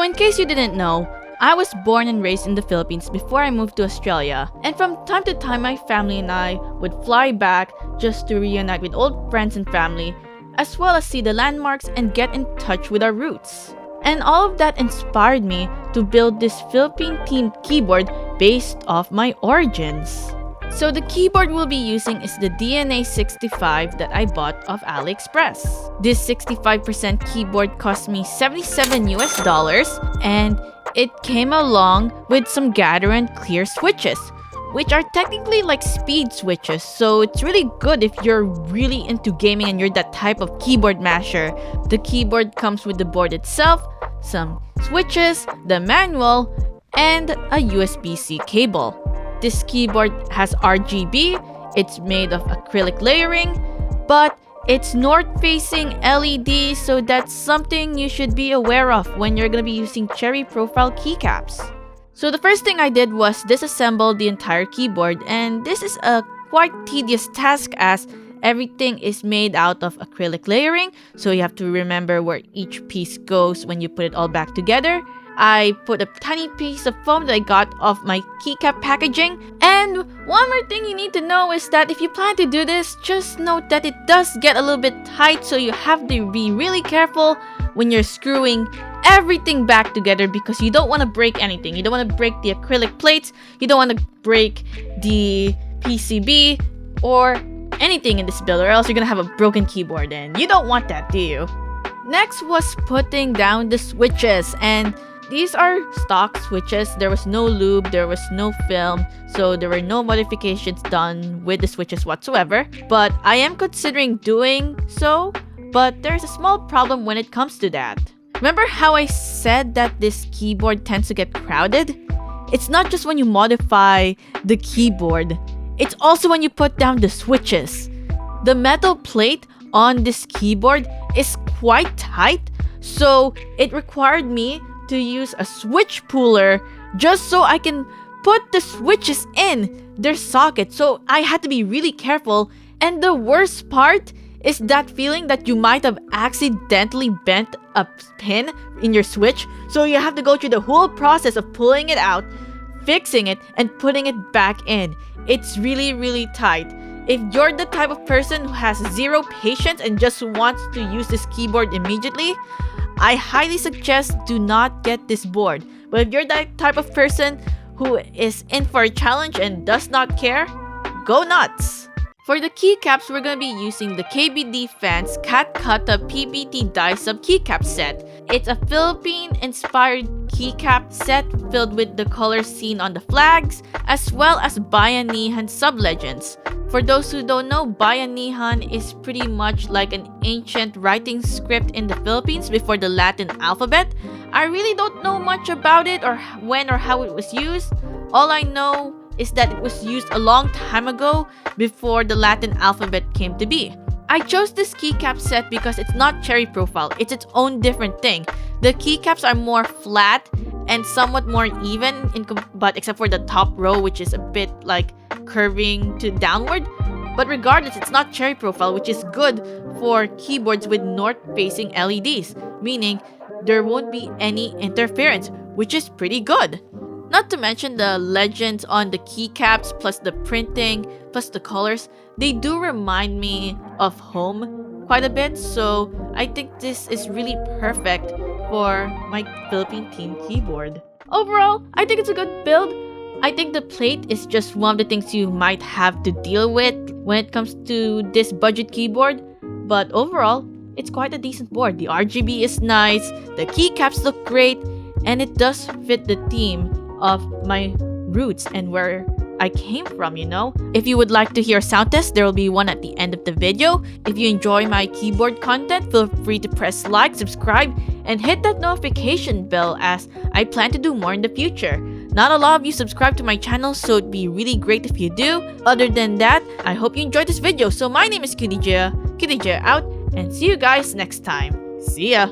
So in case you didn't know, I was born and raised in the Philippines before I moved to Australia, and from time to time my family and I would fly back just to reunite with old friends and family, as well as see the landmarks and get in touch with our roots. And all of that inspired me to build this Philippine-themed keyboard based off my origins. So the keyboard we'll be using is the DNA65 that I bought off AliExpress. This 65% keyboard cost me $77 and it came along with some gather and clear switches, which are technically like speed switches, so it's really good if you're really into gaming and you're that type of keyboard masher. The keyboard comes with the board itself, some switches, the manual, and a USB-C cable. This keyboard has RGB, it's made of acrylic layering, but it's north-facing LED, so that's something you should be aware of when you're going to be using cherry profile keycaps. So the first thing I did was disassemble the entire keyboard, and this is a quite tedious task as everything is made out of acrylic layering, so you have to remember where each piece goes when you put it all back together. I put a tiny piece of foam that I got off my keycap packaging. And one more thing you need to know is that if you plan to do this, just note that it does get a little bit tight, so you have to be really careful when you're screwing everything back together because you don't want to break anything. You don't want to break the acrylic plates, you don't want to break the PCB or anything in this build, or else you're gonna have a broken keyboard, and you don't want that, do you? Next was putting down the switches, and these are stock switches. There was no lube, there was no film, so there were no modifications done with the switches whatsoever. But I am considering doing so, but there's a small problem when it comes to that. Remember how I said that this keyboard tends to get crowded? It's not just when you modify the keyboard, it's also when you put down the switches. The metal plate on this keyboard is quite tight, so it required me to use a switch puller just so I can put the switches in their socket. So I had to be really careful, and the worst part is that feeling that you might have accidentally bent a pin in your switch, so you have to go through the whole process of pulling it out, fixing it, and putting it back in. It's really tight. If you're the type of person who has zero patience and just wants to use this keyboard immediately, I highly suggest do not get this board. But if you're that type of person who is in for a challenge and does not care, go nuts! For the keycaps, we're going to be using the KBD Fans Katha PBT Die Sub keycap set. It's a Philippine-inspired keycap set filled with the colors seen on the flags, as well as Bayanihan sub-legends. For those who don't know, Bayanihan is pretty much like an ancient writing script in the Philippines before the Latin alphabet. I really don't know much about it or when or how it was used. All I know is that it was used a long time ago before the Latin alphabet came to be. I chose this keycap set because it's not cherry profile, it's its own different thing. The keycaps are more flat and somewhat more even, but except for the top row, which is a bit like curving to downward. But regardless, it's not cherry profile, which is good for keyboards with north-facing LEDs, meaning there won't be any interference, which is pretty good. Not to mention the legends on the keycaps, plus the printing, plus the colors, they do remind me of home quite a bit, so I think this is really perfect for my Philippine themed keyboard. Overall, I think it's a good build. I think the plate is just one of the things you might have to deal with when it comes to this budget keyboard, but overall, it's quite a decent board. The RGB is nice, the keycaps look great, and it does fit the theme of my roots and where I came from, you know? If you would like to hear a sound test, there will be one at the end of the video. If you enjoy my keyboard content, feel free to press like, subscribe, and hit that notification bell as I plan to do more in the future. Not a lot of you subscribe to my channel, so it'd be really great if you do. Other than that, I hope you enjoyed this video. So my name is Kitty J out, and see you guys next time. See ya!